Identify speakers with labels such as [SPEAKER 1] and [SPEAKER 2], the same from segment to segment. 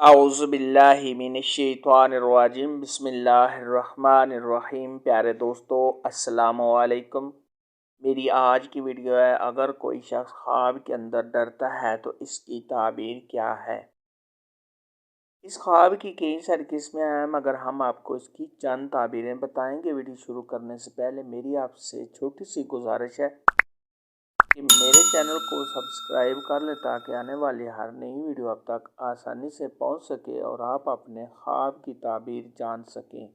[SPEAKER 1] आउज़ुबिल्लाहि मिनश्शैतानिर्रजीम बिस्मिल्लाहिर्रहमानिर्रहीम। प्यारे दोस्तों, अस्सलामु अलैकुम। मेरी आज की वीडियो है, अगर कोई शख्स ख्वाब के अंदर डरता है तो इसकी ताबीर क्या है। इस ख्वाब की कई सारी किस्में हैं, मगर हम आपको इसकी चंद ताबीरें बताएंगे। वीडियो शुरू करने से पहले मेरी आपसे छोटी सी गुजारिश है कि मेरे चैनल को सब्सक्राइब कर लें ताकि आने वाली हर नई वीडियो आप तक आसानी से पहुंच सके और आप अपने ख्वाब की ताबीर जान सकें।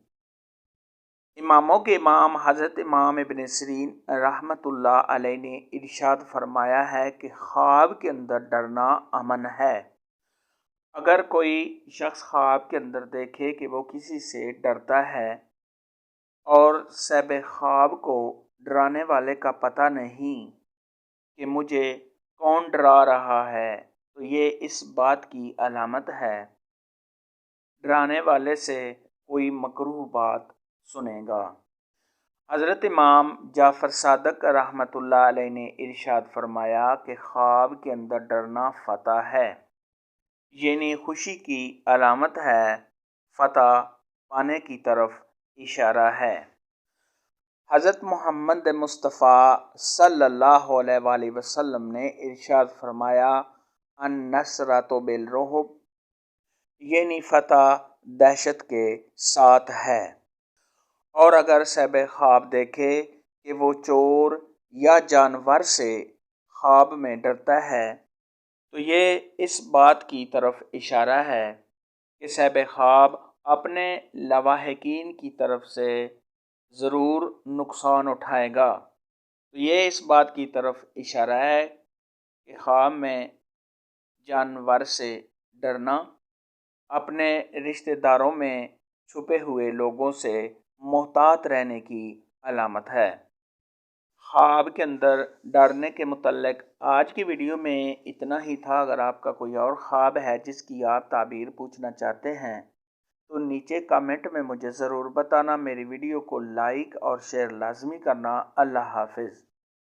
[SPEAKER 1] इमामों के इमाम हज़रत इमाम इब्न सीरीन रहमतुल्लाह अलैह ने इरशाद फरमाया है कि ख्वाब के अंदर डरना अमन है। अगर कोई शख्स ख्वाब के अंदर देखे कि वो किसी से डरता है और सब ख्वाब को डराने वाले का पता नहीं कि मुझे कौन डरा रहा है, तो ये इस बात की अलामत है डराने वाले से कोई मकरूह बात सुनेगा। हज़रत इमाम जाफ़र सादक रहमतुल्लाह अलैह ने इरशाद फरमाया कि ख्वाब के अंदर डरना फ़तह है, यानी खुशी की अलामत है, फ़तह पाने की तरफ इशारा है। हज़रत मोहम्मद मुस्तफ़ा सल्लल्लाहु अलैहि वसल्लम ने इरशाद फरमाया, अन नसरतो बिल रुहब, यानी फ़तह दहशत के साथ है। और अगर सब ख्वाब देखे कि वो चोर या जानवर से ख्वाब में डरता है, तो ये इस बात की तरफ इशारा है कि सब ख्वाब अपने लवाहिकीन की तरफ से ज़रूर नुकसान उठाएगा। तो ये इस बात की तरफ इशारा है कि ख्वाब में जानवर से डरना अपने रिश्तेदारों में छुपे हुए लोगों से मोहतात रहने की अलामत है। ख्वाब के अंदर डरने के मुतल्लिक आज की वीडियो में इतना ही था। अगर आपका कोई और ख्वाब है जिसकी आप ताबीर पूछना चाहते हैं तो नीचे कमेंट में मुझे ज़रूर बताना। मेरी वीडियो को लाइक और शेयर लाजमी करना। अल्लाह हाफिज़।